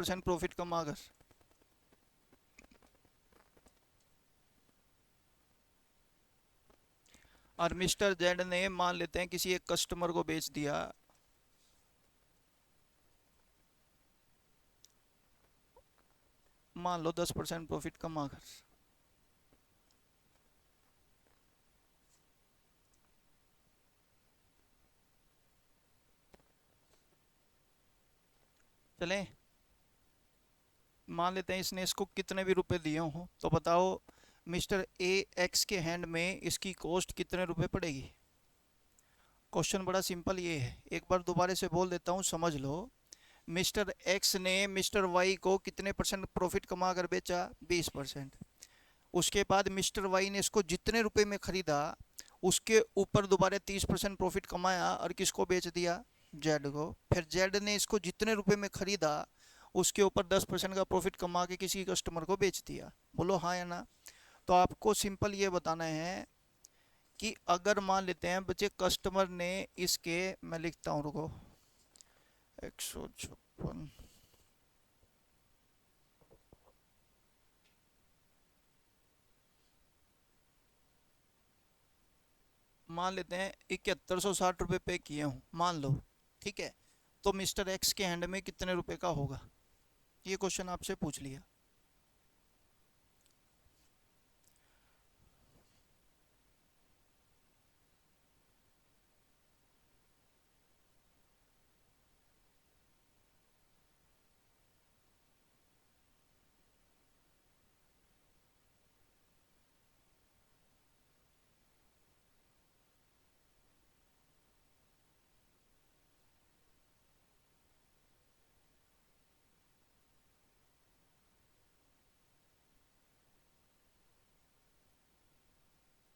10% profit कमाकर। और mister Z ने मान लेते हैं किसी एक कस्टमर को बेच दिया, मान लो 10% प्रॉफिट कमाकर। चलें, मान लेते हैं इसने इसको कितने भी रुपए दिए हों, तो बताओ मिस्टर ए एक्स के हैंड में इसकी कॉस्ट कितने रुपए पड़ेगी। क्वेश्चन बड़ा सिंपल ये है, एक बार दोबारा से बोल देता हूँ, समझ लो। मिस्टर एक्स ने मिस्टर वाई को कितने परसेंट प्रॉफिट कमा कर बेचा, 20%। उसके बाद मिस्टर वाई ने इसको जितने रुपए में खरीदा उसके ऊपर दोबारा 30% प्रॉफिट कमाया और किसको बेच दिया, जेड को। फिर जेड ने इसको जितने रुपए में खरीदा उसके ऊपर 10% का प्रॉफिट कमा के किसी कस्टमर को बेच दिया। बोलो हाँ या ना। तो आपको सिंपल ये बताना है कि अगर मान लेते हैं बच्चे कस्टमर ने इसके, मैं लिखता हूँ रुको, 156, मान लेते हैं 7160 रुपये पे किए हूँ, मान लो, ठीक है। तो मिस्टर एक्स के हैंड में कितने रुपए का होगा, ये क्वेश्चन आपसे पूछ लिया।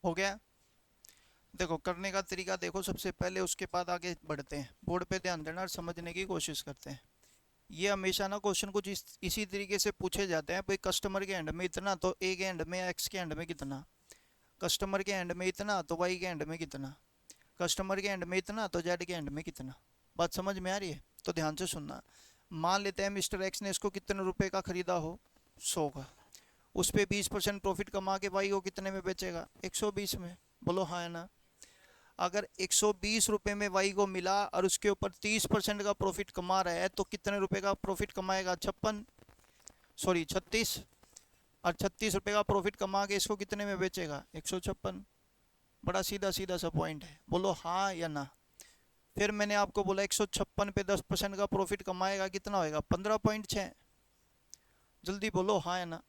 हो गया। देखो करने का तरीका देखो, सबसे पहले उसके बाद आगे बढ़ते हैं, बोर्ड पे ध्यान देना और समझने की कोशिश करते हैं। ये हमेशा ना क्वेश्चन कुछ इसी तरीके से पूछे जाते हैं, भाई कस्टमर के एंड में इतना तो ए के एंड में, एक्स के एंड में कितना, कस्टमर के एंड में इतना तो वाई के एंड में कितना, कस्टमर के एंड में इतना तो जेड के एंड में कितना। बात समझ में आ रही है? तो ध्यान से सुनना। मान लेते हैं मिस्टर एक्स ने इसको कितने रुपए का खरीदा हो, 100 का। उस पर 20% प्रॉफिट कमा के वाई को कितने में बेचेगा, 120 में। बोलो हाँ या ना। अगर 120 रुपये में वाई को मिला और उसके ऊपर 30% का प्रॉफिट कमा रहा है तो कितने रुपए का प्रॉफिट कमाएगा, 36। और 36 रुपये का प्रॉफिट कमा के इसको कितने में बेचेगा, 156। बड़ा सीधा सीधा सा पॉइंट है, बोलो हाँ या ना। फिर मैंने आपको बोला 156 पे 10% का प्रॉफिट कमाएगा, कितना होएगा, 15.6। जल्दी बोलो हाँ या ना।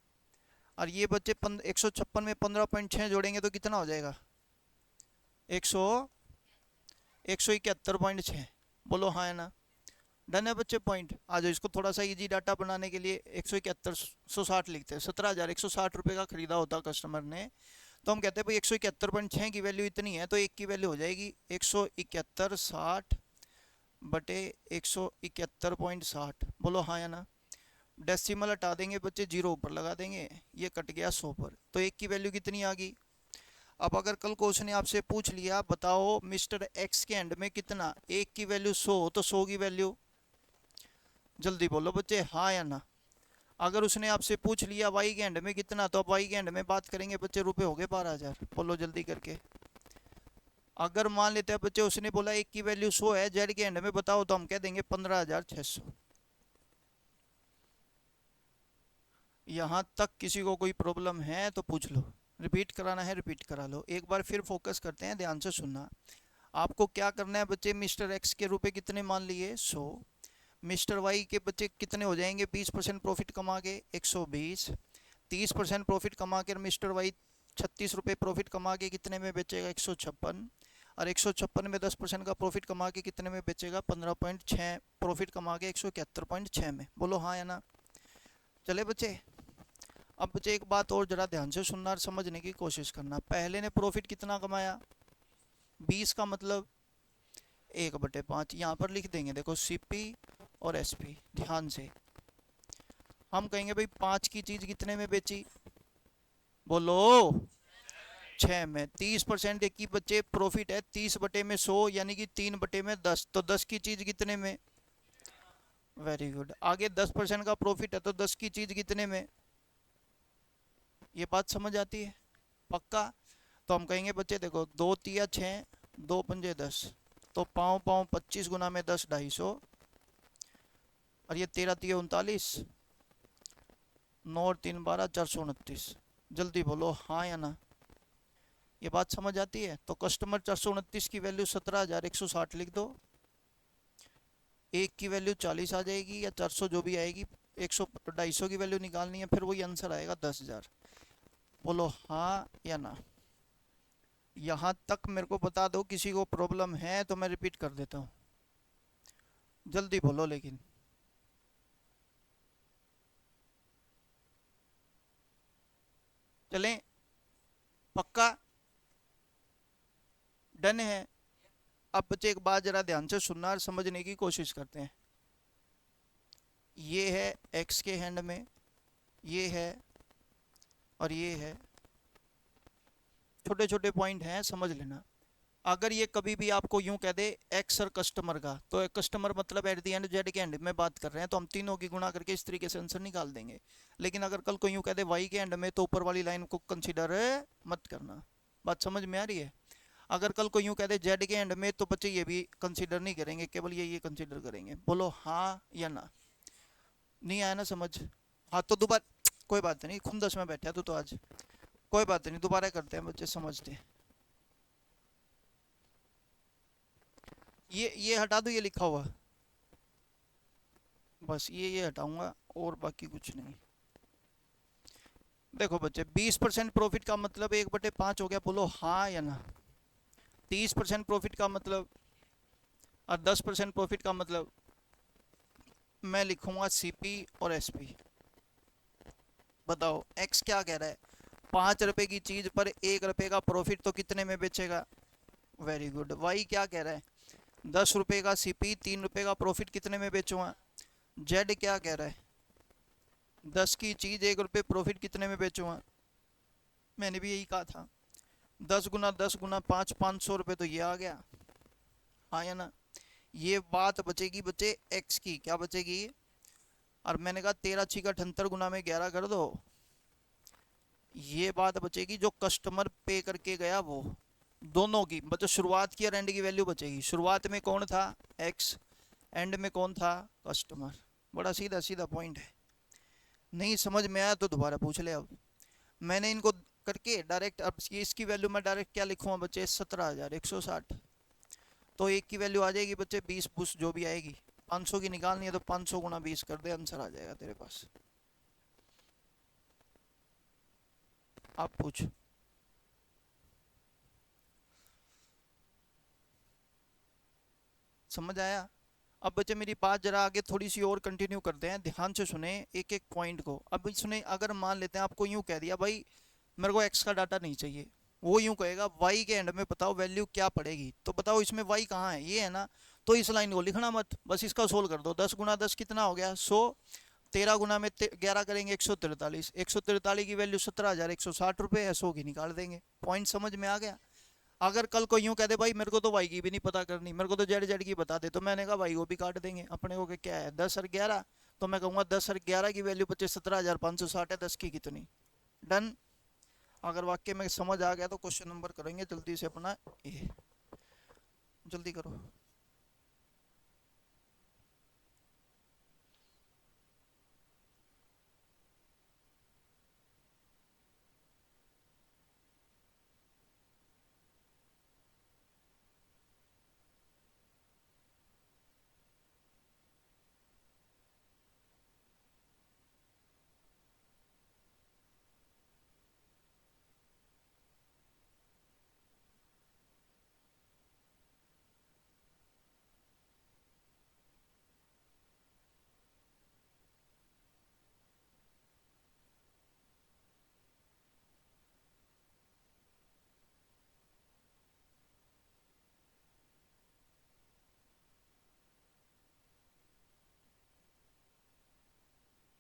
और ये बच्चे 156 में 15.6 जोड़ेंगे तो कितना हो जाएगा, 171.6। बोलो हाँ या ना। डन है बच्चे पॉइंट। आ जाओ, इसको थोड़ा सा इजी डाटा बनाने के लिए 17160 लिखते हैं। 17,160 रुपये का खरीदा होता कस्टमर ने, तो हम कहते हैं भाई 171.6 की वैल्यू इतनी है तो एक की वैल्यू हो जाएगी 171.60 बटे 171.60। बोलो हाँ या ना। डेसिमल हटा देंगे बच्चे, जीरो ऊपर लगा देंगे, ये कट गया 100 पर, तो एक की वैल्यू कितनी आ गई। अब अगर कल क्वेश्चन ने आपसे पूछ लिया बताओ मिस्टर एक्स के एंड में कितना, एक की वैल्यू 100 तो 100 की वैल्यू, जल्दी बोलो बच्चे हाँ या ना। अगर उसने आपसे पूछ लिया वाई के एंड में कितना, तो अब वाई के एंड में बात करेंगे बच्चे, रुपए हो गए 12,000। बोलो जल्दी करके। अगर मान लेते हैं बच्चे उसने बोला एक की वैल्यू 100 है, जेड के एंड में बताओ, तो हम कह देंगे 15,600। यहाँ तक किसी को कोई प्रॉब्लम है तो पूछ लो, रिपीट कराना है रिपीट करा लो। एक बार फिर फोकस करते हैं, ध्यान से सुनना। आपको क्या करना है बच्चे, मिस्टर एक्स के रुपए कितने मान लिए, 100। मिस्टर वाई के बच्चे कितने हो जाएंगे, 20% प्रॉफिट कमा के 120। 30% प्रॉफिट कमा कर मिस्टर वाई 36 रुपये प्रॉफिट कमा के कितने में बेचेगा, 156। और 156 में 10% का प्रॉफिट कमा के कितने में बेचेगा, 15.6 प्रॉफिट कमा के 171.6 में। बोलो हाँ या ना। चले बच्चे। अब बच्चे एक बात और जरा ध्यान से सुनना और समझने की कोशिश करना। पहले ने प्रॉफिट कितना कमाया, 20 का मतलब 1/5 यहाँ पर लिख देंगे, देखो सीपी और एसपी। ध्यान से हम कहेंगे भाई 5 की चीज कितने में बेची, बोलो 6 में। 30% एक की बच्चे प्रॉफिट है, 30 बटे में 100 यानी कि 3 बटे में 10, तो 10 की चीज कितने में, वेरी गुड। आगे 10% का प्रॉफिट है तो 10 की चीज कितने में, ये बात समझ आती है पक्का। तो हम कहेंगे बच्चे देखो, दो तिया 6, दो पंजे 10, तो पाँव पाँव 25 गुना में 10 250, और ये 13 तिया 39, 9 और 3 12 429। जल्दी बोलो हाँ या ना, ये बात समझ आती है। तो कस्टमर 429 की वैल्यू 17,160 लिख दो, एक की वैल्यू 40 आ जाएगी या 400 जो भी आएगी, 100 250 की वैल्यू निकालनी है, फिर वही आंसर आएगा 10,000। बोलो हाँ या ना। यहाँ तक मेरे को बता दो, किसी को प्रॉब्लम है तो मैं रिपीट कर देता हूँ, जल्दी बोलो लेकिन। चलें, पक्का, डन है। अब बच्चे एक बात जरा ध्यान से सुनना और समझने की कोशिश करते हैं। ये है एक्स के हैंड में, ये है और ये है, छोटे छोटे पॉइंट हैं, समझ लेना। अगर ये कभी भी आपको यूं कह दे एक्स और कस्टमर का, तो एक कस्टमर मतलब एट द एंड जेड के एंड में बात कर रहे हैं, तो हम तीनों की गुणा करके इस तरीके से आंसर निकाल देंगे। लेकिन अगर कल को यूं कह दे वाई के एंड में, तो ऊपर वाली लाइन को कंसीडर मत करना। बात समझ में आ रही है। अगर कल को यूं कह दे जेड के एंड में, तो बच्चे ये भी कंसीडर नहीं करेंगे, केवल ये कंसीडर करेंगे। बोलो हाँ या ना। नहीं आया ना समझ। हाँ तो दोबारा, कोई बात नहीं, खुंदस में बैठा तो आज कोई बात नहीं, दोबारा करते हैं बच्चे, समझते हैं। ये हटा दो, ये लिखा हुआ, बस ये हटाऊंगा और बाकी कुछ नहीं। देखो बच्चे, 20% प्रॉफिट का मतलब 1/5 हो गया, बोलो हाँ या ना। 30% प्रॉफिट का मतलब, और 10% प्रॉफिट का मतलब, मैं लिखूंगा सीपी और एसपी। बताओ एक्स क्या कह रहा है, 5 रुपए की चीज पर 1 रुपए का प्रॉफिट, तो कितने में बेचेगा। Very good. वाई क्या कह रहा है, 10 रुपए का सीपी, 3 रुपए का प्रॉफिट, कितने में बेचूंगा। जेड क्या कह रहा है, 10 की चीज 1 रुपए प्रॉफिट, कितने में बेचूंगा। मैंने भी यही कहा था, 10 गुना 10 गुना 5, 500 रुपये, तो ये आ गया हाँ या ना। ये बात बचेगी बच्चे एक्स की, क्या बचेगी। और मैंने कहा 13×6 = 78 गुना में 11 कर दो, ये बात बचेगी जो कस्टमर पे करके गया वो, दोनों की मतलब शुरुआत की और एंड की वैल्यू बचेगी। शुरुआत में कौन था, एक्स, एंड में कौन था, कस्टमर। बड़ा सीधा सीधा पॉइंट है। नहीं समझ में आया तो दोबारा पूछ ले। अब मैंने इनको करके डायरेक्ट, अब ये इसकी वैल्यू मैं डायरेक्ट क्या लिखूँगा बच्चे, 17,160। तो एक की वैल्यू आ जाएगी बच्चे 20 बुश जो भी आएगी, 500 की निकालनी है तो 500 गुना 20 कर दे, आंसर आ जाएगा तेरे पास। आप पूछ। समझ आया। अब बच्चे मेरी बात जरा आगे थोड़ी सी और कंटिन्यू करते हैं, ध्यान से सुने एक एक पॉइंट को। अब सुने, अगर मान लेते हैं आपको यूं कह दिया भाई मेरे को एक्स का डाटा नहीं चाहिए, वो यूं कहेगा वाई के एंड में बताओ वैल्यू क्या पड़ेगी, तो बताओ इसमें वाई कहाँ है, ये है ना। तो इस लाइन को लिखना मत, बस इसका सोल्व कर दो। 10 गुना 10 कितना हो गया, 100। 13 गुना में 11 करेंगे 143, 143 की वैल्यू 17,160 रुपये है, 100 की निकाल देंगे। पॉइंट समझ में आ गया। अगर कल को यूं कह दे भाई मेरे को तो वाई की भी नहीं पता करनी, मेरे को तो जेड जेड की बता दे, तो मैंने कहा भाई वो भी काट देंगे अपने को, क्या है 10 और 11, तो मैं कहूँगा 10 और 11 की वैल्यू बच्चे 17,560 है, 10 की कितनी। डन। अगर वाक्य में समझ आ गया तो क्वेश्चन नंबर करेंगे जल्दी से अपना, ये जल्दी करो।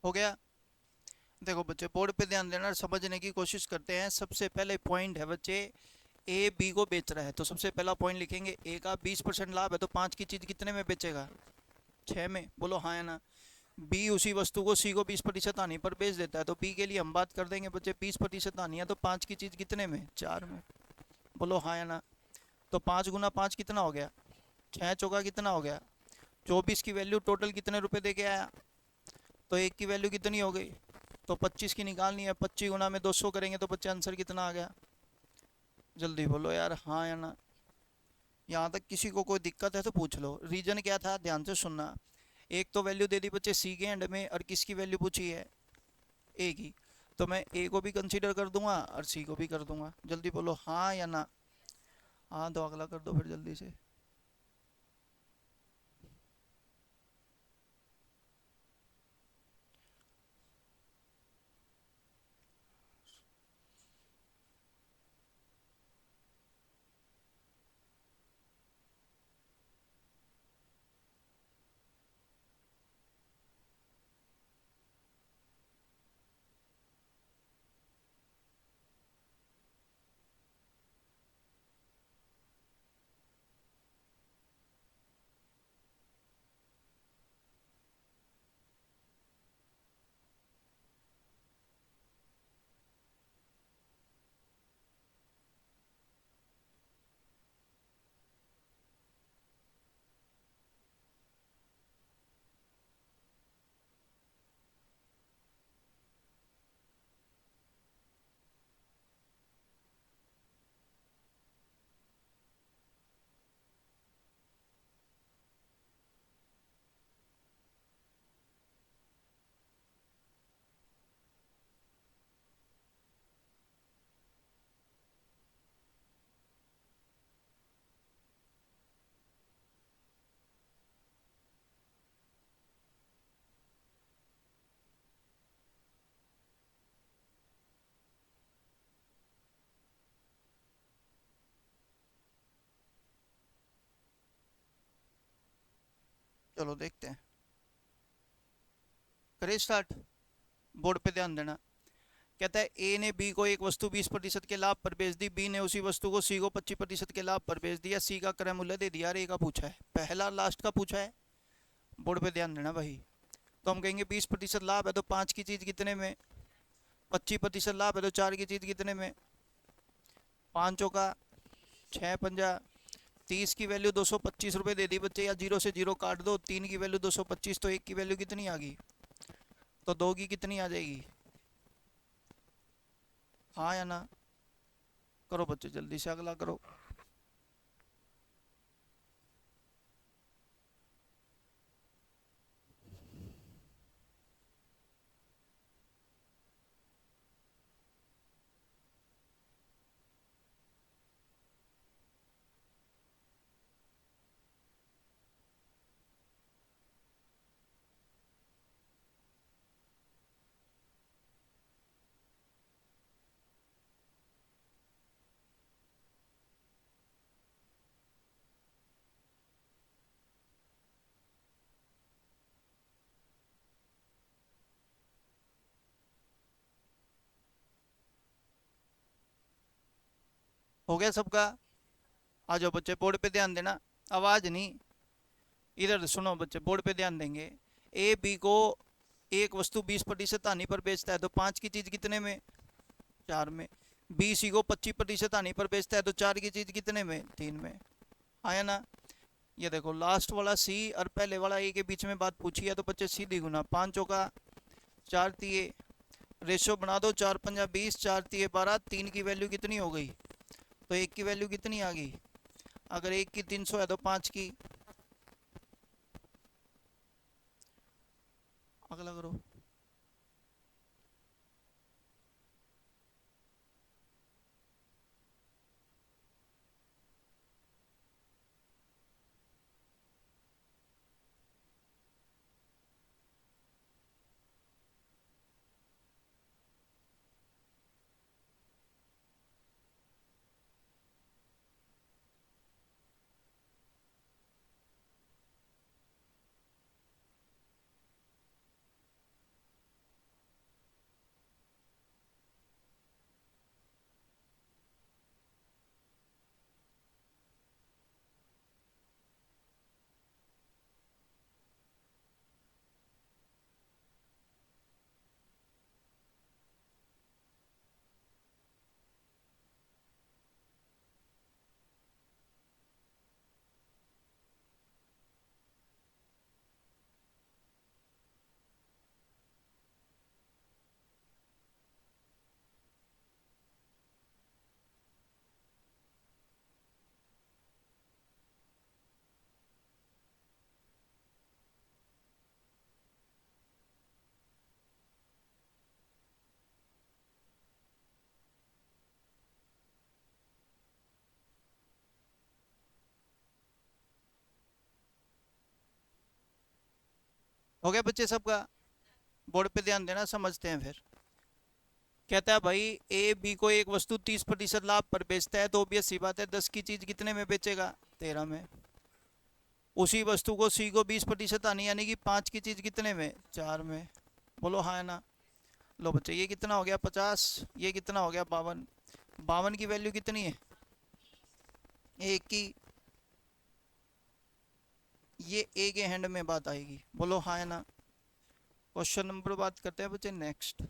हो गया। देखो बच्चे बोर्ड पे ध्यान देना, समझने की कोशिश करते हैं। सबसे पहले पॉइंट है बच्चे, ए बी को बेच रहा है, तो सबसे पहला पॉइंट लिखेंगे ए का 20% लाभ है, तो 5 की चीज कितने में बेचेगा, 6 में। बोलो हाँ या ना। बी उसी वस्तु को सी को 20% हानि पर बेच देता है, तो बी के लिए हम बात कर देंगे बच्चे 20% हानि है, तो 5 की चीज़ कितने में, 4 में। बोलो हाँ या ना। तो 5 × 5 कितना हो गया, 6 × 4 कितना हो गया, 24 की वैल्यू टोटल कितने रुपए दे के आया, तो एक की वैल्यू कितनी हो गई, तो 25 की निकालनी है। 25 × 200 करेंगे तो बच्चे आंसर कितना आ गया, जल्दी बोलो यार हाँ या ना। यहाँ तक किसी को कोई दिक्कत है तो पूछ लो। रीजन क्या था, ध्यान से सुनना। एक तो वैल्यू दे दी बच्चे सी के एंड में, और किसकी वैल्यू पूछी है, ए की। तो मैं ए को भी कंसीडर कर दूंगा और सी को भी कर दूंगा। जल्दी बोलो हाँ या ना। हाँ तो अगला कर दो फिर जल्दी से। चलो देखते हैं, करें स्टार्ट। बोर्ड पे ध्यान देना। कहता है ए ने बी को एक वस्तु 20% के लाभ पर बेच दी, बी ने उसी वस्तु को सी को 25% के लाभ पर बेच दिया, सी का क्रय मूल्य दे दिया। अरे ए का पूछा है, पहला लास्ट का पूछा है। बोर्ड पे ध्यान देना भाई। तो हम कहेंगे 20% लाभ है तो 5 की चीज कितने में, 25% लाभ है तो 4 की चीज कितने में, 5 चौका 6 पंजा 30 की वैल्यू 225 रुपये दे दी बच्चे, या जीरो से जीरो काट दो। 3 की वैल्यू 225, तो एक की वैल्यू कितनी आ गई, तो 2 की कितनी आ जाएगी, हाँ या ना। करो बच्चे जल्दी से अगला करो। हो गया सबका। आ जाओ बच्चे बोर्ड पे ध्यान देना। आवाज नहीं, इधर सुनो बच्चे, बोर्ड पे ध्यान देंगे। ए बी को एक वस्तु 20% हानि पर बेचता है तो 5 की चीज कितने में, 4 में। बी सी को 25% हानि पर बेचता है तो 4 की चीज कितने में, 3 में। आया ना। ये देखो लास्ट वाला सी और पहले वाला ए के बीच में बात पूछी है, तो बच्चे सीधी गुना 5 चौका 4 तिये, रेशो बना दो। 4 पंजा 20, 4 तिये 12, 3 की वैल्यू कितनी हो गई, तो एक की वैल्यू कितनी आ गई। अगर एक की 300 है तो 5 की, अगला करो। हो गया बच्चे सबका? बोर्ड पे ध्यान देना, समझते हैं फिर। कहता है भाई ए बी को एक वस्तु 30% लाभ पर बेचता है, तो ऑब्वियस सी बात है 10 की चीज कितने में बेचेगा? 13 में। उसी वस्तु को सी को 20% आनी, यानी कि 5 की चीज कितने में? 4 में। बोलो हाँ है ना? लो बच्चे, ये कितना हो गया? 50। ये कितना हो गया? 52। 52 की वैल्यू कितनी है? ए की। ये ए के हैंड में बात आएगी। बोलो हाँ है ना? क्वेश्चन नंबर बात करते हैं बच्चे, नेक्स्ट।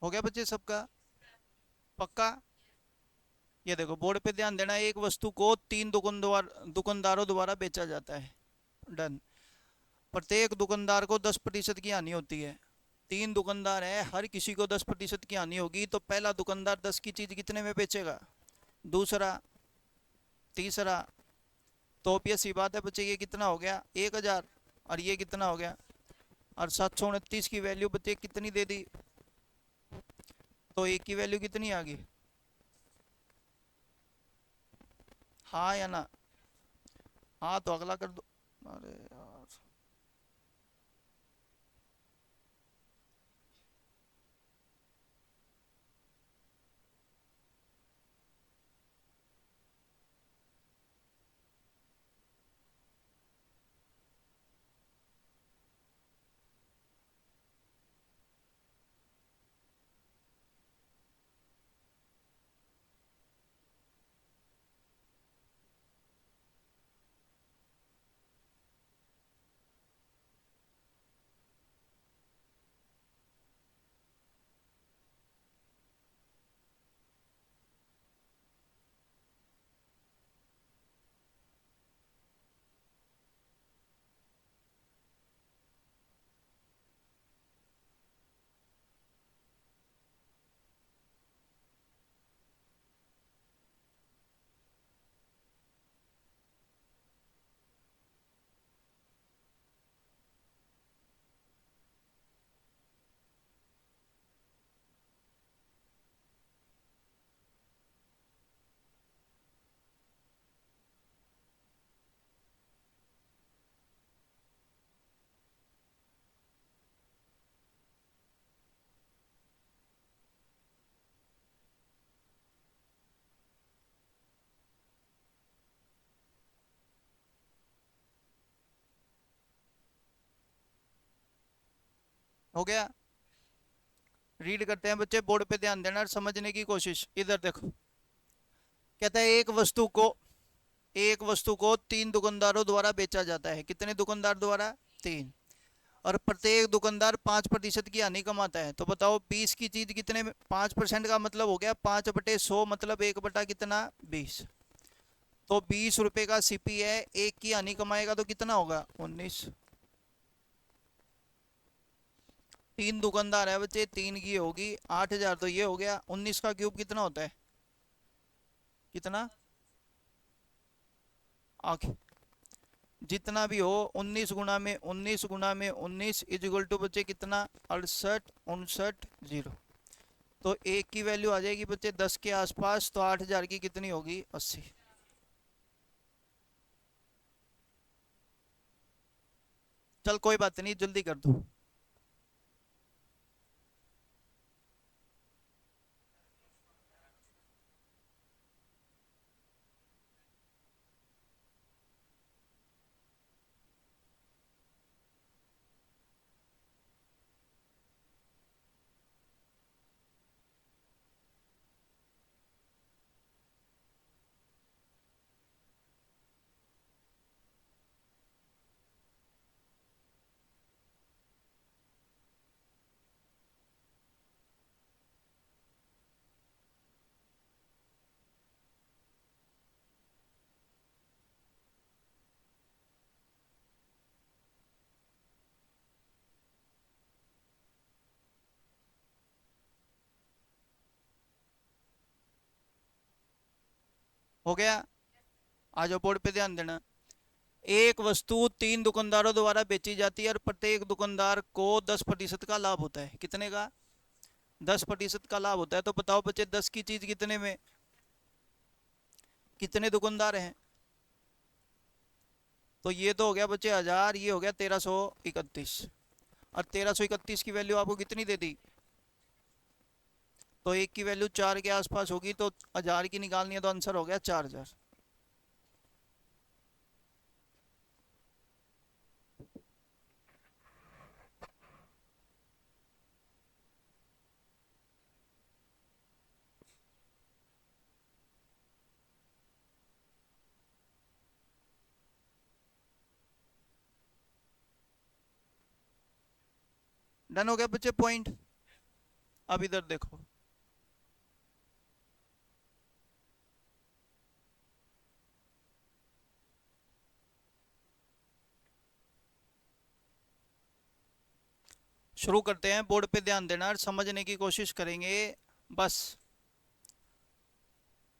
हो गया बच्चे सबका? पक्का? ये देखो बोर्ड पे ध्यान देना, एक वस्तु को 3 दुकानदारों द्वारा बेचा जाता है। डन। प्रत्येक दुकानदार को 10% की हानि होती है। 3 दुकानदार है, हर किसी को 10% की हानि होगी, तो पहला दुकानदार 10 की चीज कितने में बेचेगा? दूसरा, तीसरा। तो ऑब्वियस सी बात है बच्चे, ये कितना हो गया? 1000। और ये कितना हो गया? और 729 की वैल्यू बच्चे कितनी दे दी? तो एक की वैल्यू कितनी आ गई? हाँ या ना? हाँ तो अगला कर दो। अरे यार। हो गया? रीड करते हैं बच्चे, बोर्ड पे ध्यान देना और समझने की कोशिश। इधर देखो, कहता है एक वस्तु को 3 दुकानदारों द्वारा बेचा जाता है। कितने दुकानदार द्वारा? 3। और प्रत्येक दुकानदार 5% की हानि कमाता है, तो बताओ 20 की चीज कितने में? 5% का मतलब हो गया 5/100, मतलब 1 बटा कितना? 20। तो 20 रुपए का सीपी है, एक की हानि कमाएगा तो कितना होगा? 19। 3 दुकानदार है बच्चे, 3 की होगी 8000, तो ये हो गया 19 का क्यूब कितना होता है? कितना? आखिर जितना भी हो, 19 गुना में 19 इजिकल टू बच्चे कितना? 68 69 0। तो एक की वैल्यू आ जाएगी बच्चे 10 के आसपास, तो 8000 की कितनी होगी? 80। चल कोई बात नहीं, जल्दी कर दो। हो गया। आ जाओ बोर्ड पे ध्यान देना। एक वस्तु 3 दुकानदारों द्वारा बेची जाती है और प्रत्येक दुकानदार को 10% का लाभ होता है। कितने का? 10% का लाभ होता है। तो बताओ बच्चे 10 की चीज कितने में, कितने दुकानदार हैं? तो ये तो हो गया बच्चे 1000, ये हो गया 1331। और 1331 की वैल्यू आपको कितनी दे दी? तो एक की वैल्यू 4 के आसपास होगी, तो 1000 की निकालनी है, तो आंसर हो गया 4000। डन हो गया बच्चे पॉइंट। अब इधर देखो, शुरू करते हैं। बोर्ड पे ध्यान देना और समझने की कोशिश करेंगे बस।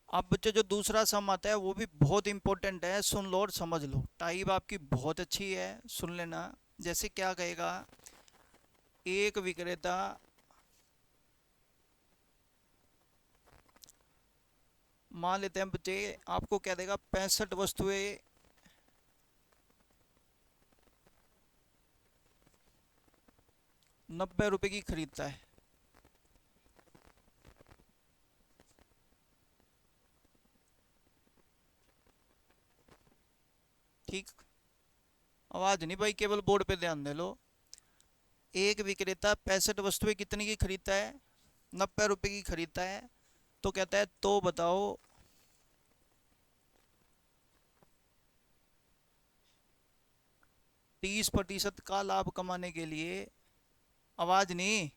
अब बच्चे जो दूसरा सम आता है वो भी बहुत इंपॉर्टेंट है, सुन लो और समझ लो। टाइप आपकी बहुत अच्छी है, सुन लेना। जैसे क्या कहेगा, एक विक्रेता मान लेते हैं बच्चे, आपको क्या देगा, 65 वस्तुएं 90 रुपए की खरीदता है। ठीक, आवाज नहीं भाई, केवल बोर्ड पे ध्यान दे लो। एक विक्रेता 65 वस्तुएं कितने की खरीदता है? 90 रुपए की खरीदता है। तो कहता है तो बताओ 30% का लाभ कमाने के लिए, आवाज नहीं,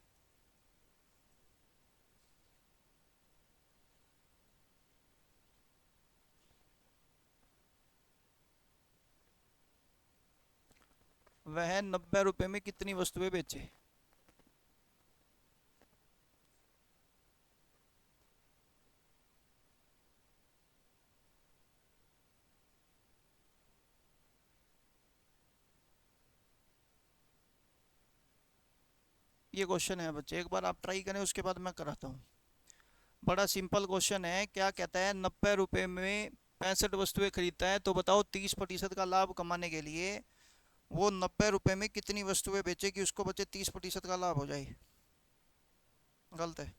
वह 90 रुपए में कितनी वस्तुएं बेचे? ये क्वेश्चन है बच्चे, एक बार आप ट्राई करें, उसके बाद मैं कराता हूँ। बड़ा सिंपल क्वेश्चन है। क्या कहता है, 90 रुपए में 65 वस्तुएं खरीदता है, तो बताओ 30% का लाभ कमाने के लिए वो 90 रुपए में कितनी वस्तुएं बेचे कि उसको बचे 30% का लाभ हो जाए? गलत है।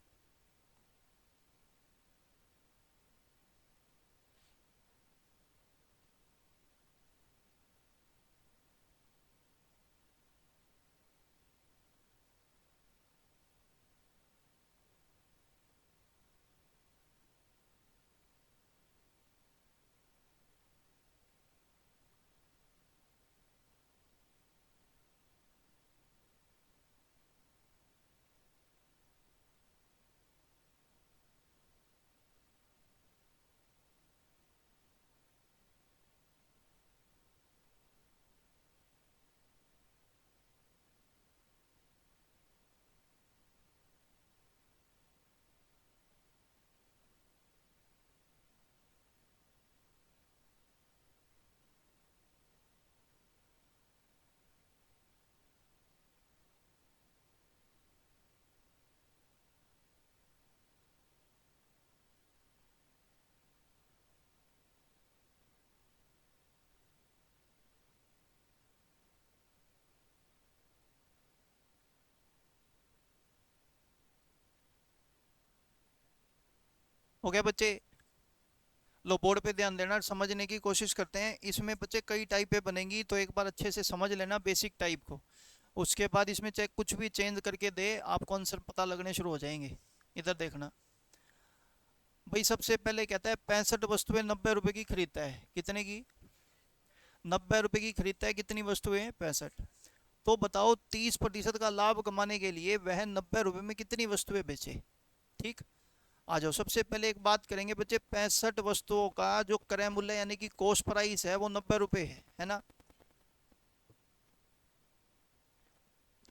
हो गया बच्चे? लो बोर्ड पे ध्यान देना और समझने की कोशिश करते हैं। इसमें बच्चे कई टाइपें बनेंगी, तो एक बार अच्छे से समझ लेना बेसिक टाइप को। उसके बाद इसमें चाहे कुछ भी चेंज करके दे, आपको आंसर पता लगने शुरू हो जाएंगे। इधर देखना भाई, सबसे पहले कहता है 65 वस्तुएं 90 रुपए की खरीदता है। कितने की? 90 रुपए की खरीदता है। कितनी वस्तुएं? 65। तो बताओ 30% का लाभ कमाने के लिए वह 90 रुपए में कितनी वस्तुएं बेचे? ठीक, आ जाओ। सबसे पहले एक बात करेंगे बच्चे, 65 वस्तुओं का जो क्रय मूल्य यानी कि कॉस्ट प्राइस है वो 90 रुपए है ना?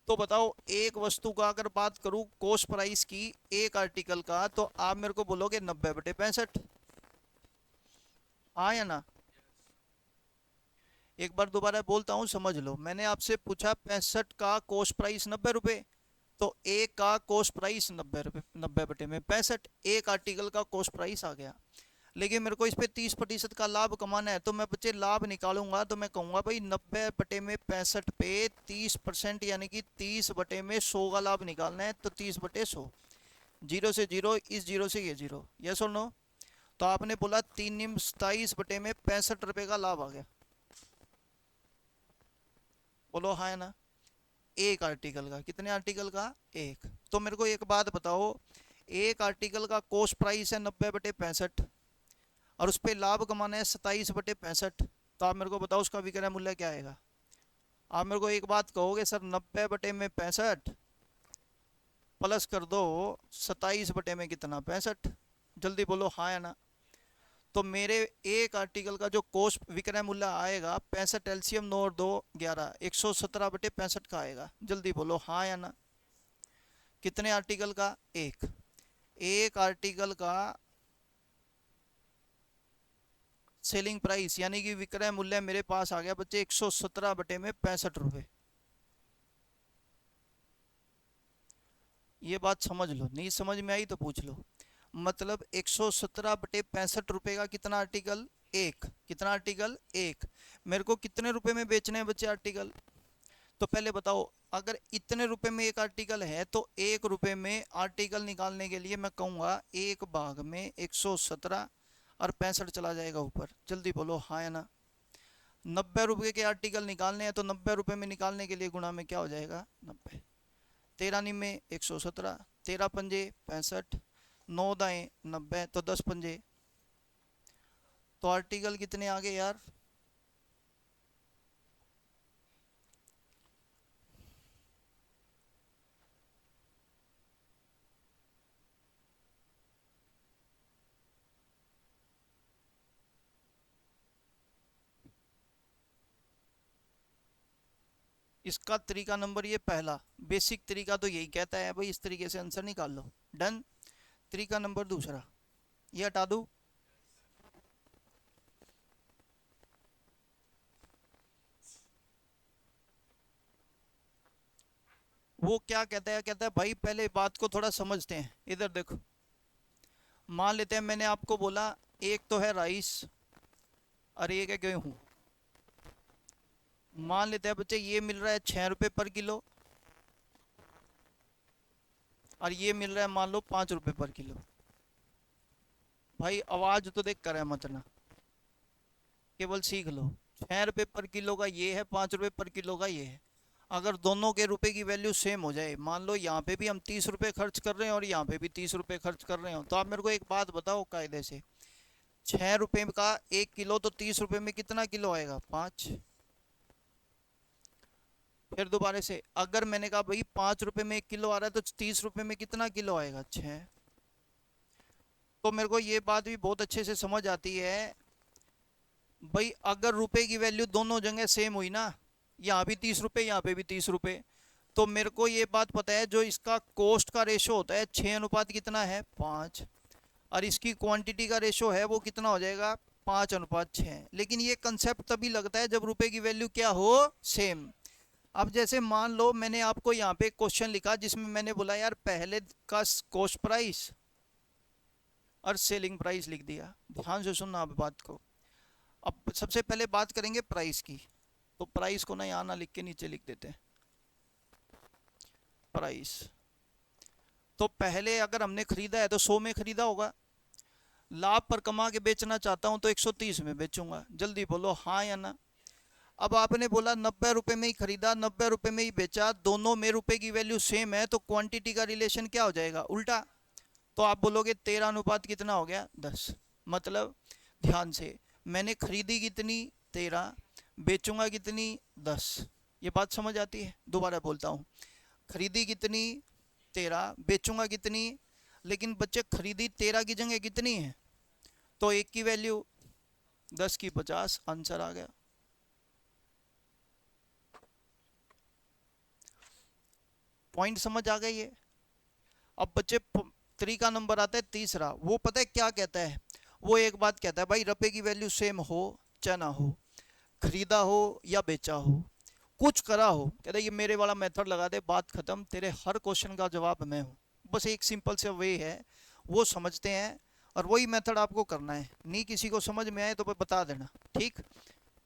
तो बताओ एक वस्तु का अगर बात करूं कॉस्ट प्राइस की, एक आर्टिकल का, तो आप मेरे को बोलोगे 90/65। हाँ या ना? एक बार दोबारा बोलता हूँ, समझ लो। मैंने आपसे पूछा 65 का कॉस्ट प्राइस 90 रुपये, तो एक का कॉस्ट प्राइस 90 रुपये, 90/65 एक आर्टिकल का कॉस्ट प्राइस आ गया। लेकिन मेरे को इस पे 30% का लाभ कमाना है, तो मैं बच्चे लाभ निकालूंगा तो मैं कहूंगा भाई 90/65 पे 30%, यानी कि 30/100 का लाभ निकालना है, तो 30/100। जीरो से जीरो, इस जीरो से ये जीरो, यस और नो? तो आपने बोला 3 × 27/65 रुपये का लाभ आ गया। बोलो हाँ है ना? एक आर्टिकल का, कितने आर्टिकल का? एक। तो मेरे को एक बात बताओ, एक आर्टिकल का कॉस्ट प्राइस है 90/65, और उस पर लाभ कमाना है 27/65, तो आप मेरे को बताओ उसका विक्रय मूल्य क्या आएगा? आप मेरे को एक बात कहोगे, सर 90/65 प्लस कर दो 27 में कितना 65, जल्दी बोलो हाँ या ना? तो मेरे एक आर्टिकल का जो कोस्ट विक्रय मूल्य आएगा 65 एलसीएम 9 और 2 11, 117/65 का आएगा। जल्दी बोलो हाँ या ना? कितने आर्टिकल का? एक। एक आर्टिकल का सेलिंग प्राइस यानी कि विक्रय मूल्य मेरे पास आ गया बच्चे 117/65 रुपये। ये बात समझ लो, नहीं समझ में आई तो पूछ लो। मतलब 117/65 रुपये का कितना आर्टिकल? एक। कितना आर्टिकल? एक। मेरे को कितने रुपए में बेचने हैं बच्चे आर्टिकल? तो पहले बताओ, अगर इतने रुपए में एक आर्टिकल है तो 1 रुपए में आर्टिकल निकालने के लिए मैं कहूँगा एक भाग में 117 और 65 चला जाएगा ऊपर। जल्दी बोलो हाँ या ना? 90 रुपए के आर्टिकल निकालने हैं तो 90 रुपए में निकालने के लिए गुणा में क्या हो जाएगा? 90। 13×9 = 117, 13×5 = 65, 9×दाएं 90, तो 10×5, तो आर्टिकल कितने आ गए यार? इसका तरीका नंबर ये पहला, बेसिक तरीका तो यही कहता है भाई, इस तरीके से आंसर निकाल लो। डन। तरीका नंबर दूसरा, ये हटा दूं? वो क्या कहता है? कहता है भाई पहले बात को थोड़ा समझते हैं। इधर देखो, मान लेते हैं मैंने आपको बोला एक तो है राइस और एक है गेहूं। मान लेते हैं बच्चे ये मिल रहा है 6 रुपये पर किलो, और ये मिल रहा है मान लो 5 रुपये पर किलो। भाई आवाज तो देख कर है मत ना, केवल सीख लो। 6 रुपये पर किलो का ये है, 5 रुपये पर किलो का ये है। अगर दोनों के रुपए की वैल्यू सेम हो जाए, मान लो यहाँ पे भी हम 30 रुपये खर्च कर रहे हैं और यहाँ पे भी 30 रुपये खर्च कर रहे हो, तो आप मेरे को एक बात बताओ कायदे से, 6 रुपये का 1 किलो, तो 30 रुपये में कितना किलो आएगा? 5। फिर दोबारा से, अगर मैंने कहा भाई 5 रुपये में 1 किलो आ रहा है तो 30 रुपये में कितना किलो आएगा? 6। तो मेरे को ये बात भी बहुत अच्छे से समझ आती है भाई, अगर रुपए की वैल्यू दोनों जगह सेम हुई ना, यहाँ भी 30 रुपये यहाँ पे भी 30 रुपये, तो मेरे को ये बात पता है जो इसका कॉस्ट का रेशो होता है 6 अनुपात कितना है? 5। और इसकी क्वांटिटी का रेशो है वो कितना हो जाएगा? 5:6। लेकिन ये कंसेप्ट तभी लगता है जब रुपए की वैल्यू क्या हो? सेम। अब जैसे मान लो मैंने आपको यहाँ पे क्वेश्चन लिखा जिसमें मैंने बोला यार पहले का कॉस्ट प्राइस और सेलिंग प्राइस लिख दिया। ध्यान से सुनना आप बात को। अब सबसे पहले बात करेंगे प्राइस की, तो प्राइस को ना यहाँ ना लिख के नीचे लिख देते हैं प्राइस। तो पहले अगर हमने खरीदा है तो 100 में खरीदा होगा, लाभ पर कमा के बेचना चाहता हूं तो 130 में बेचूंगा। जल्दी बोलो हाँ या ना? अब आपने बोला 90 रुपए में ही खरीदा, 90 रुपए में ही बेचा, दोनों में रुपए की वैल्यू सेम है, तो क्वांटिटी का रिलेशन क्या हो जाएगा? उल्टा। तो आप बोलोगे 13 अनुपात कितना हो गया? 10। मतलब ध्यान से, मैंने खरीदी कितनी? 13, बेचूंगा कितनी? 10। ये बात समझ आती है? दोबारा बोलता हूँ, खरीदी कितनी? 13, बेचूंगा कितनी? लेकिन बच्चे खरीदी 13 की जगह कितनी है? तो एक की वैल्यू 10 की 50, आंसर आ गया। पॉइंट समझ आ गई है? अब बच्चे तरीका नंबर आता है तीसरा, वो पता है क्या कहता है? वो एक बात कहता है भाई रुपए की वैल्यू सेम हो चाहे ना हो, खरीदा हो या बेचा हो, कुछ करा हो, कहता है ये मेरे वाला मेथड लगा दे, बात खत्म, तेरे हर क्वेश्चन का जवाब मैं हूँ। बस एक सिंपल सा वे है, वो समझते हैं और वही मेथड आपको करना है। नहीं किसी को समझ में आए तो बता देना, ठीक।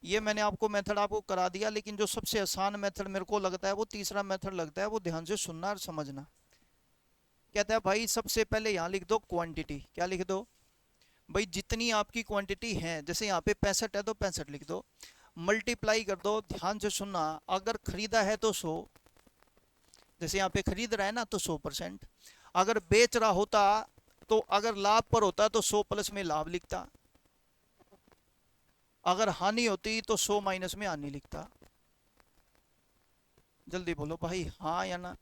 ये मैंने आपको मेथड आपको करा दिया, लेकिन जो सबसे आसान मेथड मेरे को लगता है वो तीसरा मेथड लगता है, वो ध्यान से सुनना और समझना। कहता है भाई सबसे पहले यहाँ लिख दो क्वांटिटी, क्या लिख दो भाई, जितनी आपकी क्वांटिटी है, जैसे यहाँ पे 65 है तो 65 लिख दो, मल्टीप्लाई कर दो, ध्यान से सुनना, अगर खरीदा है तो 100, जैसे यहाँ पे खरीद रहा है ना तो 100%, अगर बेच रहा होता तो अगर लाभ पर होता तो 100 प्लस में लाभ लिखता, अगर हानि होती तो 100 माइनस में हानि लिखता। जल्दी बोलो भाई हाँ या ना।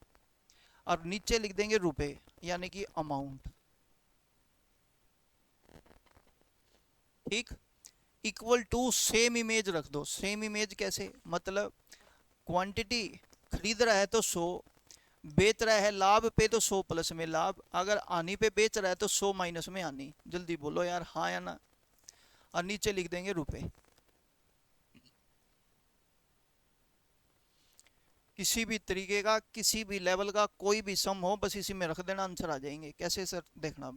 और नीचे लिख देंगे रुपए, यानी कि अमाउंट, ठीक। इक्वल टू सेम इमेज रख दो। सेम इमेज कैसे, मतलब क्वांटिटी, खरीद रहा है तो 100, बेच रहा है लाभ पे तो 100 प्लस में लाभ, अगर आनी पे बेच रहा है तो 100 माइनस में आनी। जल्दी बोलो यार हाँ या ना। और नीचे लिख देंगे रुपए। किसी भी तरीके का, किसी भी लेवल का कोई भी सम हो, बस इसी में रख देना, आंसर आ जाएंगे। कैसे सर, देखना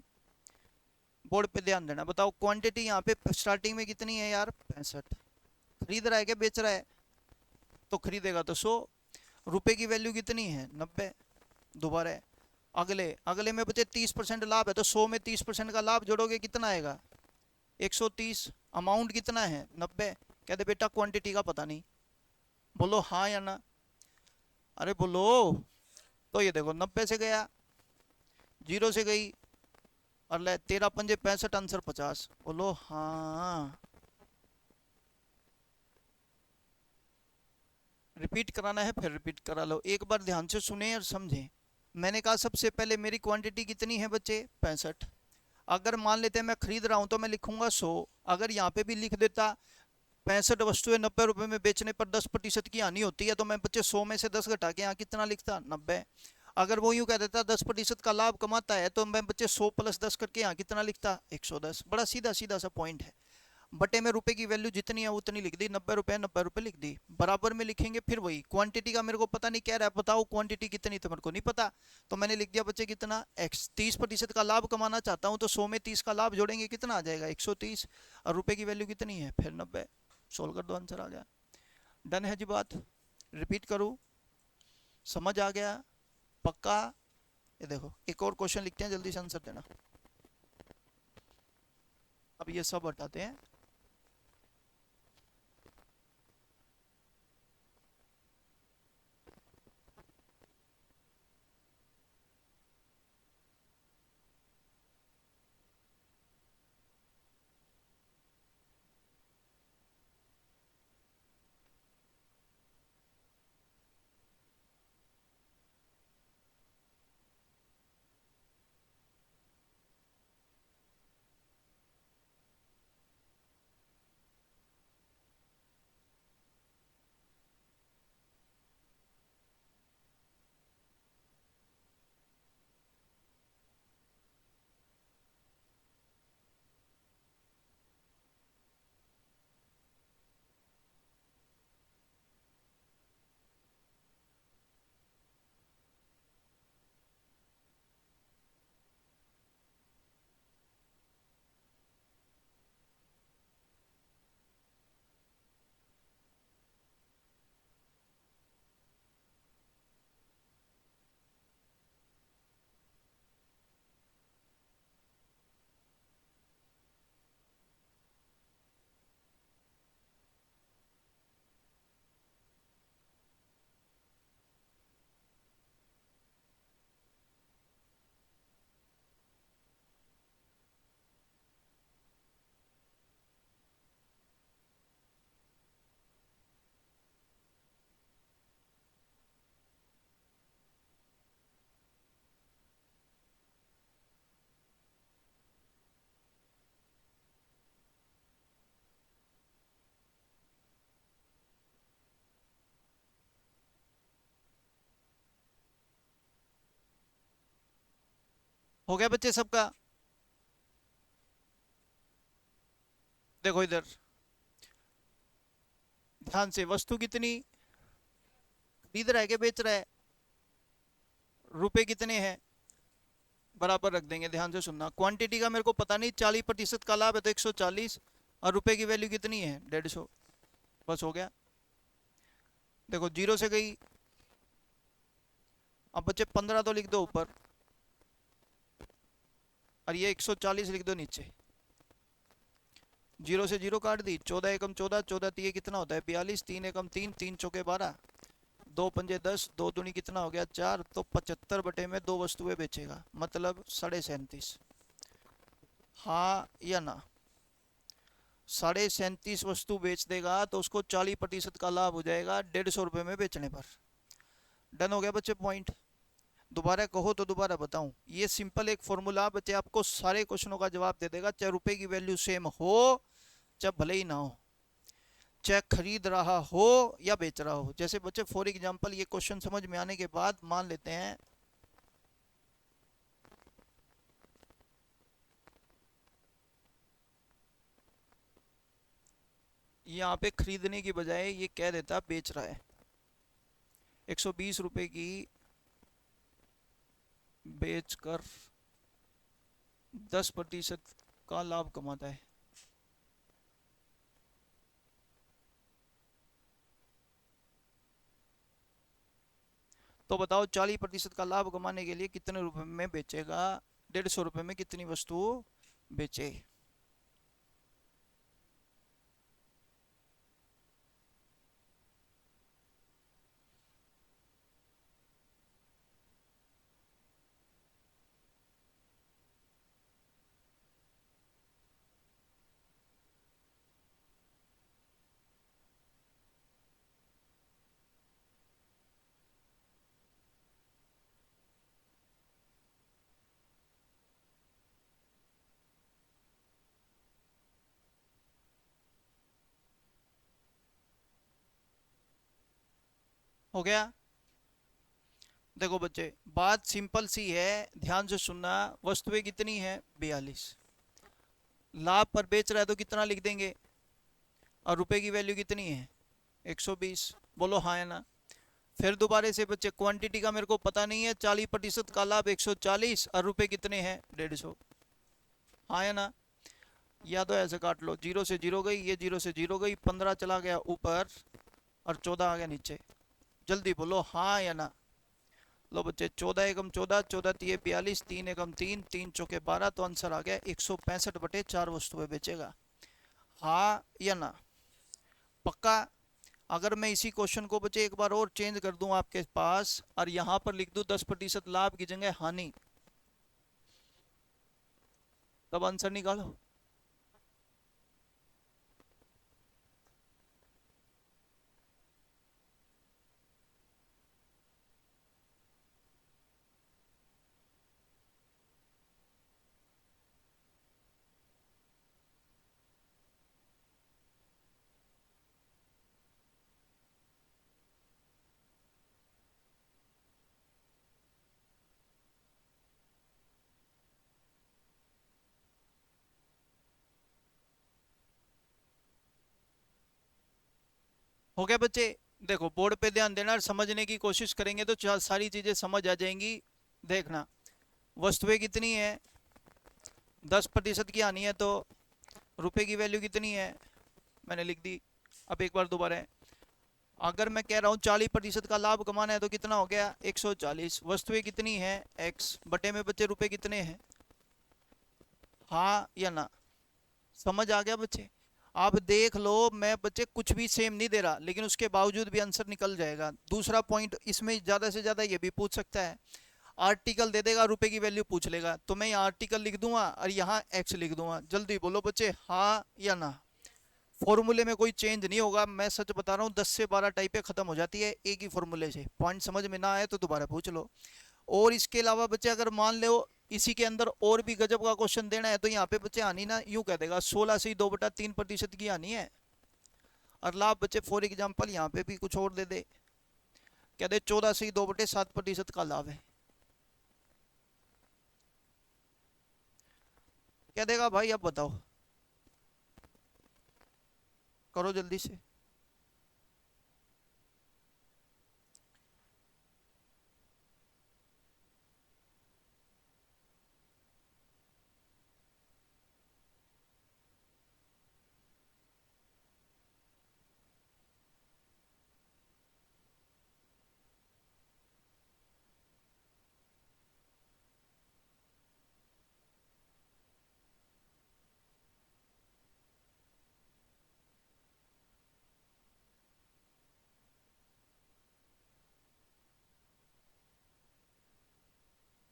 बोर्ड पे ध्यान देना। बताओ क्वांटिटी यहाँ पे स्टार्टिंग में कितनी है यार, 65। खरीद रहा है क्या बेच रहा है, तो खरीदेगा तो 100। रुपए की वैल्यू कितनी है, 90। दोबारा है, अगले अगले में बचे 30% लाभ है, तो 100 में 30% का लाभ जोड़ोगे कितना आएगा, 130। अमाउंट कितना है, 90। कहते बेटा क्वांटिटी का पता नहीं, बोलो हाँ या ना। अरे बोलो। तो ये देखो 90 से गया, 0 से गई, और ले 13 पंजे 65, आंसर 50। बोलो हाँ। रिपीट कराना है फिर रिपीट करा लो, एक बार ध्यान से सुने और समझें। मैंने कहा सबसे पहले मेरी क्वांटिटी कितनी है बच्चे, 65। अगर मान लेते हैं मैं खरीद रहा हूं तो मैं लिखूंगा 100। अगर यहाँ पे भी लिख देता 65 वस्तुएं 90 रुपए में बेचने पर 10% की हानि होती है, तो मैं बच्चे 100 में से 10 घटा के यहाँ कितना लिखता, 90। अगर वो यूं कह देता 10% का लाभ कमाता है, तो मैं बच्चे 100 प्लस 10 करके यहाँ कितना लिखता, 110। बड़ा सीधा सीधा सा पॉइंट है। बटे में रुपए की वैल्यू जितनी है उतनी लिख दी, 90 रुपए 90 रुपए लिख दी। बराबर में लिखेंगे फिर वही, क्वांटिटी का मेरे को पता नहीं कह रहा है बताओ क्वांटिटी कितनी, तो मेरे को नहीं पता, तो मैंने लिख दिया बच्चे कितना, एक्स। 30% का लाभ कमाना चाहता हूँ, तो 100 में 30 का लाभ जोड़ेंगे कितना आ जाएगा, 130। और रुपए की वैल्यू कितनी है फिर 90। सोल्व कर दो, आंसर आ गया। डन है जी बात। रिपीट करूँ, समझ आ गया पक्का। ये देखो एक और क्वेश्चन लिखते हैं, जल्दी से आंसर देना। अब ये सब हटाते हैं। हो गया बच्चे सबका। देखो इधर ध्यान से, वस्तु कितनी खरीद रहा है क्या बेच रहा है, रुपए कितने हैं, बराबर रख देंगे। ध्यान से सुनना, क्वांटिटी का मेरे को पता नहीं, 40% का लाभ है तो 140, और रुपए की वैल्यू कितनी है 150, बस हो गया। देखो जीरो से गई, अब बच्चे 15 तो लिख दो ऊपर, और ये 140 लिख दो नीचे। जीरो से जीरो काट दी, 14 एकम 14, 14 तीय कितना होता है 42, 3 एकम 3, 3 चौके 12, 2 पंजे 10, 2 दूनी कितना हो गया 4, तो 75 बटे में 2 वस्तुएं बेचेगा, मतलब 37.5। हाँ या ना, 37.5 वस्तु बेच देगा तो उसको 40% का लाभ हो जाएगा 150 रुपये में बेचने पर। डन हो गया बच्चे पॉइंट। दोबारा कहो तो दोबारा बताऊं, ये सिंपल एक फॉर्मूला बच्चे आपको सारे क्वेश्चनों का जवाब दे देगा, चाहे रुपए की वैल्यू सेम हो चाहे भले ही ना हो, चाहे खरीद रहा हो या बेच रहा हो। जैसे बच्चे फॉर एग्जांपल ये क्वेश्चन समझ में आने के बाद मान लेते हैं यहाँ पे खरीदने की बजाय ये कह देता बेच रहा है, 120 रुपए की बेचकर 10% का लाभ कमाता है। तो बताओ 40% का लाभ कमाने के लिए कितने रुपए में बेचेगा, 150 रुपये में कितनी वस्तु बेचे। हो गया। देखो बच्चे बात सिंपल सी है, ध्यान से सुनना, वस्तुएं कितनी है 42, लाभ पर बेच रहा है तो कितना लिख देंगे, और रुपए की वैल्यू कितनी है 120, बोलो हाँ या ना। फिर दोबारा से बच्चे क्वांटिटी का मेरे को पता नहीं है, 40% का लाभ 140 और रुपए कितने हैं 150, हाँ या ना। या तो ऐसे काट लो, जीरो से जीरो गई, ये जीरो से जीरो गई, 15 चला गया ऊपर और 14 आ गया नीचे, जल्दी बोलो हाँ या ना। लो बच्चे 14 एकम 14, 14 तीय 42, 3 एकम 3, 3 चौके 12, तो आंसर आ गया 165 बटे 4 वस्तुएं बेचेगा, हाँ या ना, पक्का। अगर मैं इसी क्वेश्चन को बच्चे एक बार और चेंज कर दूं आपके पास और यहां पर लिख दूं 10% लाभ की जगह हानि, तब आंसर निकालो। हो गया बच्चे। देखो बोर्ड पे ध्यान देना और समझने की कोशिश करेंगे तो सारी चीजें समझ आ जाएंगी। देखना, वस्तुएं कितनी है 10% की हानि है, तो रुपए की वैल्यू कितनी है मैंने लिख दी। अब एक बार दोबारा है, अगर मैं कह रहा हूँ 40% का लाभ कमाना है तो कितना हो गया 140, वस्तुएं कितनी है x बटे में बच्चे रुपए कितने हैं, हाँ या ना। समझ आ गया बच्चे। आप देख लो, मैं बच्चे कुछ भी सेम नहीं दे रहा लेकिन उसके बावजूद भी आंसर निकल जाएगा। दूसरा पॉइंट इसमें ज्यादा से ज्यादा ये भी पूछ सकता है, आर्टिकल दे देगा रुपए की वैल्यू पूछ लेगा, तो मैं यहाँ आर्टिकल लिख दूंगा और यहाँ एक्स लिख दूंगा। जल्दी बोलो बच्चे हाँ या ना। फॉर्मूले में कोई चेंज नहीं होगा, मैं सच बता रहा हूँ 10 से 12 टाइपें खत्म हो जाती है एक ही फॉर्मूले से। पॉइंट समझ में ना आए तो दोबारा पूछ लो। और इसके अलावा बच्चे अगर मान लो इसी के अंदर और भी गजब का क्वेश्चन देना है तो यहाँ पे बच्चे आनी ना यूं कह देगा 16 से 2/3% की आनी है, और लाभ बच्चे फॉर एग्जाम्पल यहाँ पे भी कुछ और दे दे, कह दे 14 से 2/7% का लाभ है, क्या देगा भाई अब बताओ। करो जल्दी से।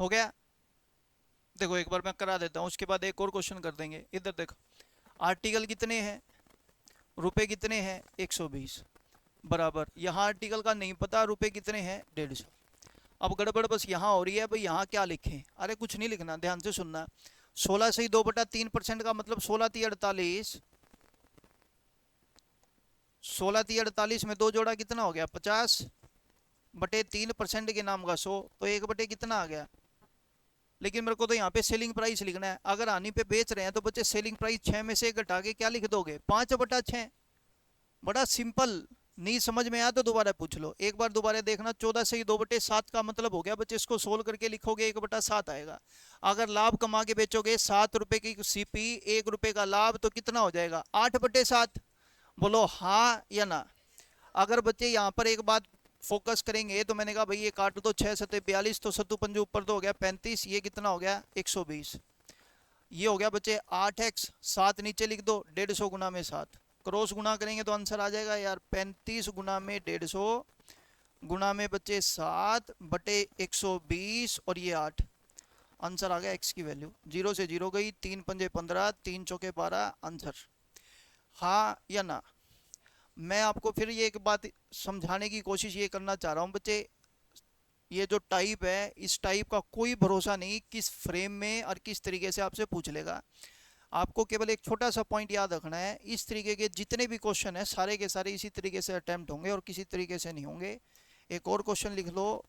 हो गया। देखो एक बार मैं करा देता हूँ, उसके बाद एक और क्वेश्चन कर देंगे। इधर देखो, आर्टिकल कितने हैं, रुपए कितने हैं, 120 बराबर। यहाँ आर्टिकल का नहीं पता, रुपए कितने हैं, 150। अब गड़बड़ बस यहाँ हो रही है भाई, यहाँ क्या लिखें। अरे कुछ नहीं लिखना, ध्यान से सुनना। 16 से ही 2/3% का मतलब 16×3=48। 16×3=48 में दो जोड़ा कितना हो गया, 50/3% के नाम का 100, तो 1 कितना आ गया। लेकिन मेरे को तो यहाँ पे सेलिंग प्राइस लिखना है। अगर आनी पे बेच रहे हैं तो बच्चे सेलिंग प्राइस 6 में से घटा के क्या लिख दोगे, 5/6। बड़ा सिंपल। नहीं समझ में आया तो दोबारा पूछ लो, एक बार दोबारा देखना। 14 से ही 2/7 का मतलब हो गया बच्चे, इसको सोल्व करके लिखोगे 1/7 आएगा। अगर लाभ कमा के बेचोगे 7 रुपए की सीपी, 1 रुपए का लाभ, तो कितना हो जाएगा, 8/7। बोलो हाँ या ना। अगर बच्चे यहाँ पर एक बात फोकस करेंगे, तो मैंने कहा भाई ये काट दो, 6×7=42, तो सत्तू पंजू ऊपर तो हो गया 35, ये कितना हो गया 120। ये हो गया बच्चे 8x, 7 नीचे लिख दो, 150 गुना में 7, क्रॉस गुना करेंगे तो आंसर आ जाएगा यार 35 गुना में 150 गुना में बच्चे 7/120, और ये 8। आंसर आ गया x की वैल्यू। 0 से 0 गई, 3×5 = 15, 3×4 = 12, आंसर। हाँ या ना। मैं आपको फिर ये एक बात समझाने की कोशिश ये करना चाह रहा हूँ बच्चे, ये जो टाइप है, इस टाइप का कोई भरोसा नहीं किस फ्रेम में और किस तरीके से आपसे पूछ लेगा। आपको केवल एक छोटा सा पॉइंट याद रखना है, इस तरीके के जितने भी क्वेश्चन है सारे के सारे इसी तरीके से अटेम्प्ट होंगे और किसी तरीके से नहीं होंगे। एक और क्वेश्चन लिख लो।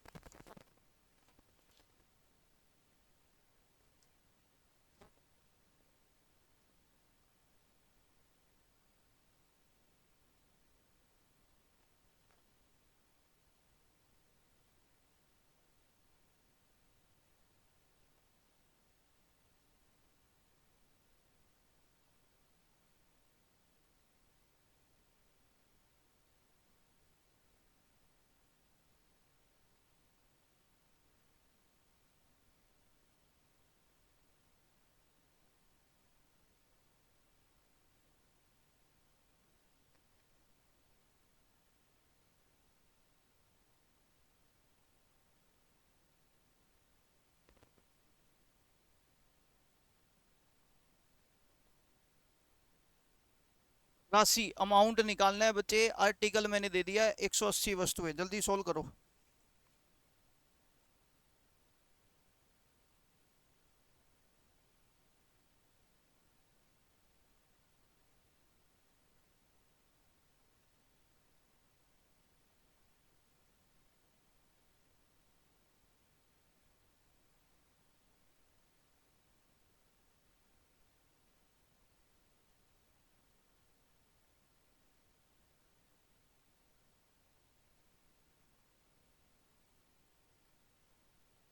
राशि अमाउंट निकालना है बच्चे। आर्टिकल मैंने दे दिया है 180 वस्तुएं, जल्दी सोल्व करो।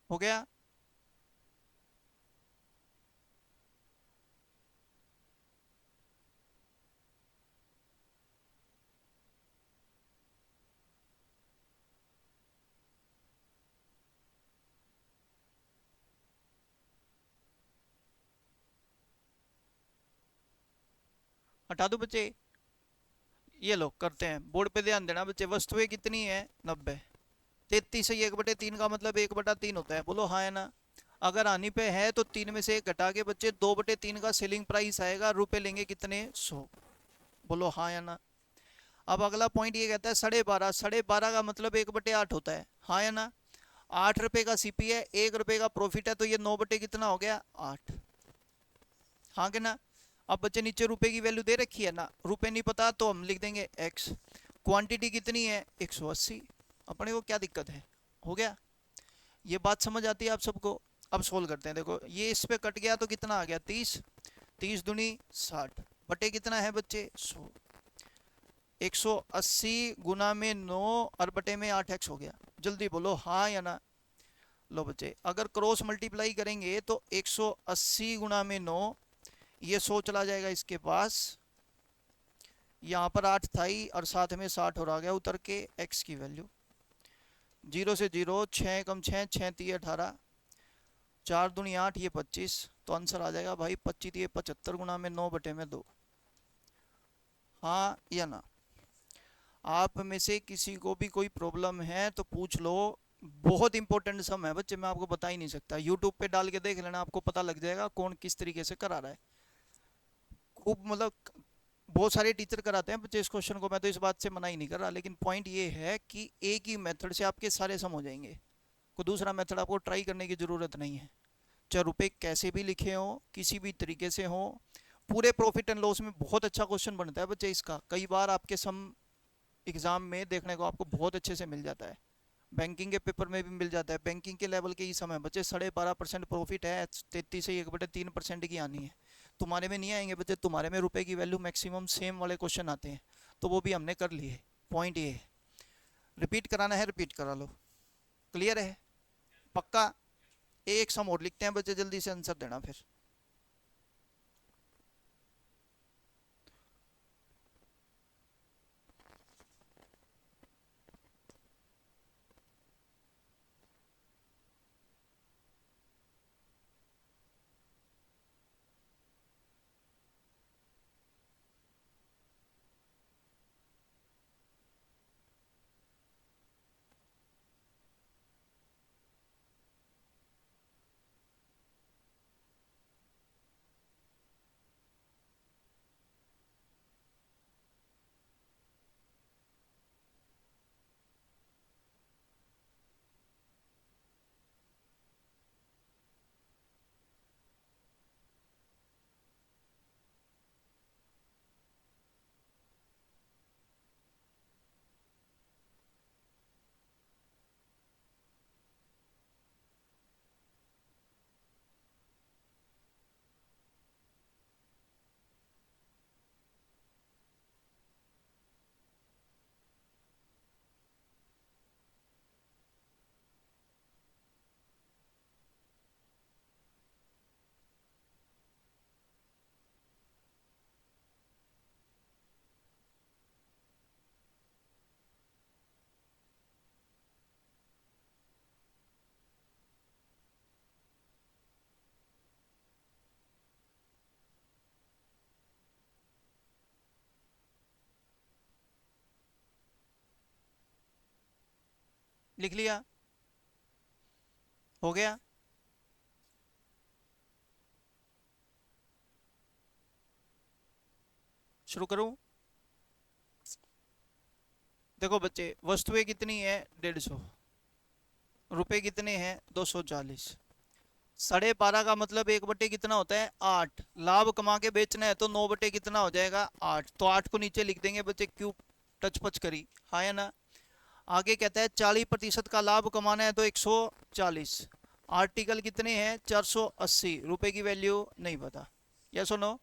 हो गया। हटा दो बच्चे। ये लो करते हैं, बोर्ड पे ध्यान देना बच्चे। वस्तुएं कितनी है, 90। 33 से 1/3 का मतलब 1/3 होता है, बोलो हाँ है ना। अगर आनी पे है तो 3 में से 1 घटा के बच्चे 2/3 का सेलिंग प्राइस आएगा, रुपए लेंगे कितने, 100। बोलो हाँ या ना। अब अगला पॉइंट ये कहता है 12.5, 12.5 का मतलब 1/8 होता है, हाँ या ना। 8 रुपए का सीपी है, 1 रुपए का प्रॉफिट है, तो ये 9 बटे कितना हो गया, 8। हाँ कि ना। अब बच्चे नीचे रुपए की वैल्यू दे रखी है ना, रुपए नहीं पता तो हम लिख देंगे x। क्वांटिटी कितनी है, 180। अपने को क्या दिक्कत है, हो गया। ये बात समझ आती है आप सबको। अब सोल्व करते हैं। देखो ये इस पे कट गया तो कितना आ गया, 30। 30 दूनी 60 बटे कितना है बच्चे, 100। 180 गुना में 9 और बटे में 8x हो गया। जल्दी बोलो हाँ या ना। लो बच्चे, अगर क्रॉस मल्टीप्लाई करेंगे तो 180 गुना में 9, ये 100 चला जाएगा इसके पास, यहाँ पर 8 था ही और साथ में 60 और आ गया उतर के x की वैल्यू। 0 से 0, 6 कम 6, 6 3 18, 4 दूनी 8, ये 25, तो आंसर आ जाएगा भाई 25 ये 75 गुना में 9 बटे में 2। हाँ या ना। आप में से किसी को भी कोई प्रॉब्लम है तो पूछ लो। बहुत इंपॉर्टेंट सम है बच्चे, मैं आपको बता ही नहीं सकता। यूट्यूब पे डाल के देख लेना, आपको पता लग जाएगा कौन किस तरीके से करा रहा है। खूब मतलब बहुत सारे टीचर कराते हैं बच्चे इस क्वेश्चन को, मैं तो इस बात से मना ही नहीं कर रहा, लेकिन पॉइंट ये है कि एक ही मेथड से आपके सारे सम हो जाएंगे। कोई दूसरा मेथड आपको ट्राई करने की ज़रूरत नहीं है। चाहे रुपए कैसे भी लिखे हो, किसी भी तरीके से हो, पूरे प्रॉफिट एंड लॉस में बहुत अच्छा क्वेश्चन बनता है बच्चे इसका। कई बार आपके सम एग्जाम में देखने को आपको बहुत अच्छे से मिल जाता है, बैंकिंग के पेपर में भी मिल जाता है। बैंकिंग के लेवल के ही सम है बच्चे, 12.5% प्रॉफिट है, 33 से 1/3% की आनी है। तुम्हारे में नहीं आएंगे बच्चे, तुम्हारे में रुपए की वैल्यू मैक्सिमम सेम वाले क्वेश्चन आते हैं, तो वो भी हमने कर लिए। पॉइंट ये है, रिपीट कराना है रिपीट करा लो। क्लियर है? पक्का? एक सम और लिखते हैं बच्चे, जल्दी से आंसर देना फिर। लिख लिया? हो गया? शुरू करूं? देखो बच्चे, वस्तुएं कितनी है? 150। रुपए कितने हैं? 240। 12.5 का मतलब 1/, कितना होता है? 8। लाभ कमा के बेचना है तो 9/, कितना हो जाएगा? 8। तो 8 को नीचे लिख देंगे बच्चे, क्यों टच पच करी, हाँ या ना। आगे कहता है 40% का लाभ कमाना है तो 140। आर्टिकल कितने हैं? 480। रुपए की वैल्यू नहीं पता, या सुनो,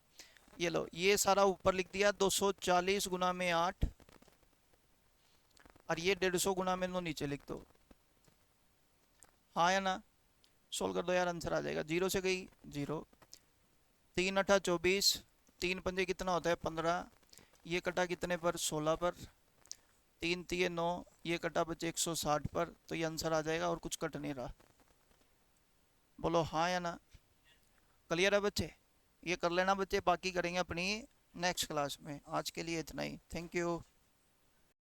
ये लो, ये सारा ऊपर लिख दिया, 240 गुना में 8, और ये 150 गुना में 9 नीचे लिख दो। हाँ या ना? सोल्व कर दो यार, आंसर आ जाएगा। 0 से गई 0, 3 8 24, 3 पंजे कितना होता है? 15, ये कटा कितने पर? 16 पर, 3 3 9, ये कटा बच्चे 160 पर, तो ये आंसर आ जाएगा और कुछ कट नहीं रहा। बोलो हाँ या ना। क्लियर है बच्चे? ये कर लेना बच्चे, बाकी करेंगे अपनी नेक्स्ट क्लास में। आज के लिए इतना ही, थैंक यू।